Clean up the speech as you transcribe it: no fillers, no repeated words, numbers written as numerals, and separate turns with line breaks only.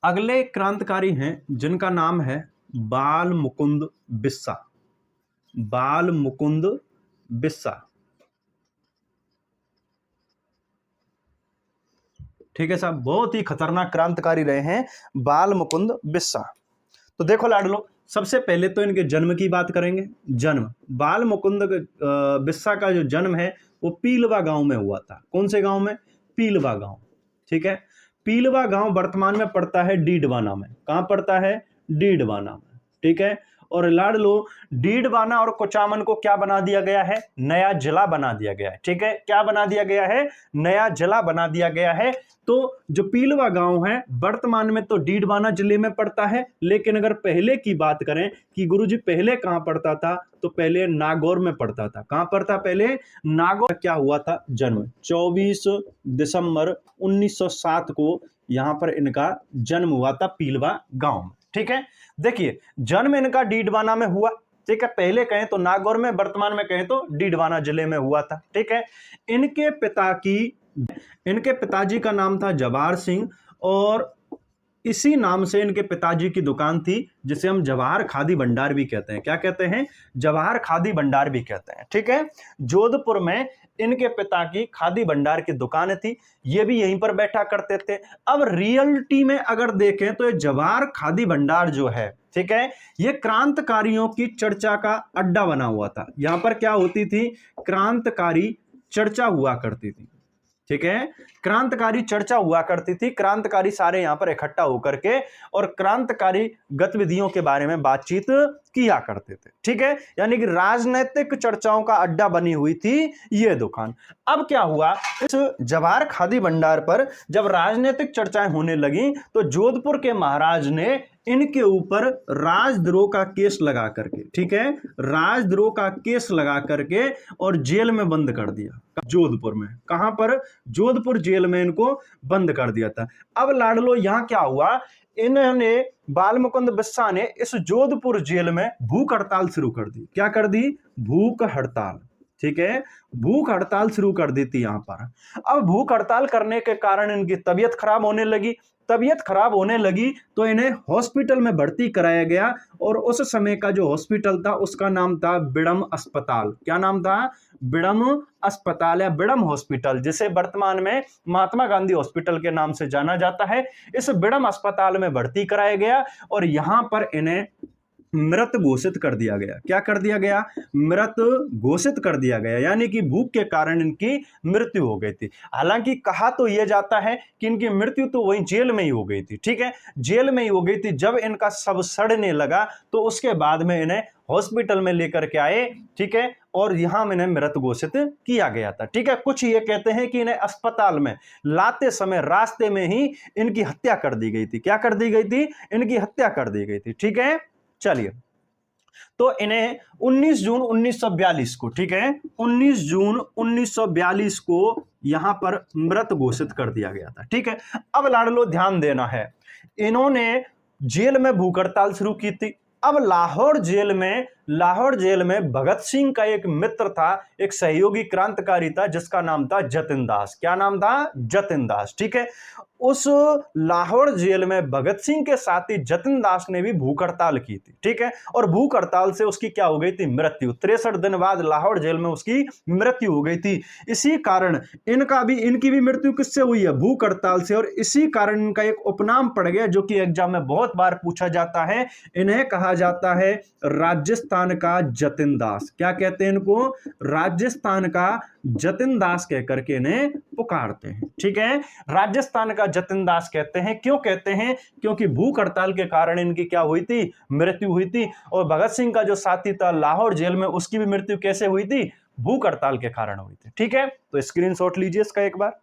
अगले क्रांतिकारी हैं जिनका नाम है बाल मुकुंद बिस्सा। बाल मुकुंद बिस्सा, ठीक है साहब, बहुत ही खतरनाक क्रांतिकारी रहे हैं बाल मुकुंद बिस्सा। तो देखो लाडलो, सबसे पहले तो इनके जन्म की बात करेंगे। जन्म बाल मुकुंद बिस्सा का जो जन्म है वो पीलवा गांव में हुआ था। कौन से गांव में? पीलवा गांव, ठीक है। पीलवा गांव वर्तमान में पड़ता है डीडवाना में। कहां पड़ता है? डीडवाना में, ठीक है। और लाडलो, डीडवाना और कुचामन को क्या बना दिया गया है? नया जिला बना दिया गया है, ठीक है। क्या बना दिया गया है? नया जिला बना दिया गया है। तो जो पीलवा गांव है वर्तमान में तो डीडवाना जिले में पड़ता है, लेकिन अगर पहले की बात करें कि गुरुजी पहले कहां पड़ता था, तो पहले नागौर में पड़ता था। कहां पड़ता? पहले नागौर। क्या हुआ था? जन्म 24 दिसंबर 1907 को यहां पर इनका जन्म हुआ था पीलवा गांव में, ठीक है। देखिए, जन्म इनका डीडवाना में हुआ, ठीक है। पहले कहें तो नागौर में, वर्तमान में कहें तो डीडवाना जिले में हुआ था, ठीक है। इनके पिताजी का नाम था जवाहर सिंह, और इसी नाम से इनके पिताजी की दुकान थी जिसे हम जवाहर खादी भंडार भी कहते हैं। क्या कहते हैं? जवाहर खादी भंडार भी कहते हैं, ठीक है। जोधपुर में इनके पिता की खादी भंडार की दुकान थी, ये भी यहीं पर बैठा करते थे। अब रियलिटी में अगर देखें तो ये जवाहर खादी भंडार जो है, ठीक है, ये क्रांतिकारियों की चर्चा का अड्डा बना हुआ था। यहां पर क्या होती थी? क्रांतिकारी चर्चा हुआ करती थी, ठीक है। क्रांतिकारी चर्चा हुआ करती थी, क्रांतिकारी सारे यहां पर इकट्ठा होकर के और क्रांतिकारी गतिविधियों के बारे में बातचीत किया करते थे, ठीक है। यानी कि राजनीतिक चर्चाओं का अड्डा बनी हुई थी यह दुकान। अब क्या हुआ, इस जवाहर खादी भंडार पर जब राजनीतिक चर्चाएं होने लगी तो जोधपुर के महाराज ने इनके ऊपर राजद्रोह का केस लगा करके, ठीक है, राजद्रोह का केस लगा करके और जेल में बंद कर दिया। जोधपुर में, कहां पर? जोधपुर जेल में इनको बंद कर दिया था। अब लाडलो, यहां क्या हुआ, इन्होंने बाल मुकुंद बिस्सा ने इस जोधपुर जेल में भूख हड़ताल शुरू कर दी। क्या कर दी? भूख हड़ताल, ठीक है। भूख हड़ताल शुरू कर दी थी यहां पर। अब भूख हड़ताल करने के कारण इनकी तबीयत खराब होने लगी। तबीयत खराब होने लगी तो इन्हें हॉस्पिटल में भर्ती कराया गया, और उस समय का जो हॉस्पिटल था उसका नाम था बिड़म अस्पताल। क्या नाम था? बिड़म अस्पताल या बिड़म हॉस्पिटल, जिसे वर्तमान में महात्मा गांधी हॉस्पिटल के नाम से जाना जाता है। इस बिड़म अस्पताल में भर्ती कराया गया और यहां पर इन्हें मृत घोषित कर दिया गया। क्या कर दिया गया? मृत घोषित कर दिया गया, यानी कि भूख के कारण इनकी मृत्यु हो गई थी। हालांकि कहा तो यह जाता है कि इनकी मृत्यु तो वहीं जेल में ही हो गई थी, ठीक है, जेल में ही हो गई थी। जब इनका शव सड़ने लगा तो उसके बाद में इन्हें हॉस्पिटल में लेकर के आए, ठीक है, और यहां इन्हें मृत घोषित किया गया था, ठीक है। कुछ ये कहते हैं कि इन्हें अस्पताल में लाते समय रास्ते में ही इनकी हत्या कर दी गई थी। क्या कर दी गई थी? इनकी हत्या कर दी गई थी, ठीक है। चलिए, तो इन्हें 19 जून 1942 को, ठीक है, 19 जून 1942 को यहां पर मृत घोषित कर दिया गया था, ठीक है। अब लाडलो, ध्यान देना है, इन्होंने जेल में भूख हड़ताल शुरू की थी। अब लाहौर जेल में भगत सिंह का एक मित्र था, एक सहयोगी क्रांतिकारी था जिसका नाम था जतिन दास। क्या नाम था? जतिन दास, ठीक है। उस लाहौर जेल में भगत सिंह के साथी जतिन दास ने भी भूख हड़ताल की थी, ठीक है, और भूख हड़ताल से उसकी क्या हो गई थी? मृत्यु। 63 दिन बाद लाहौर जेल में उसकी मृत्यु हो गई थी। इसी कारण इनकी भी मृत्यु किससे हुई है? भूख हड़ताल से। और इसी कारण इनका एक उपनाम पड़ गया जो कि एग्जाम में बहुत बार पूछा जाता है। इन्हें कहा जाता है राजस्थान का जतिन दास। क्या कहते हैं इनको? राजस्थान का जतिन दास कहकर के इन्हें पुकारते हैं, ठीक है। राजस्थान का जतिन दास कहते हैं। क्यों कहते हैं? क्योंकि भूख हड़ताल के कारण इनकी क्या हुई थी? मृत्यु हुई थी। और भगत सिंह का जो साथी था लाहौर जेल में, उसकी भी मृत्यु कैसे हुई थी? भूख हड़ताल के कारण हुई थी, ठीक है। तो स्क्रीनशॉट लीजिए इसका एक बार।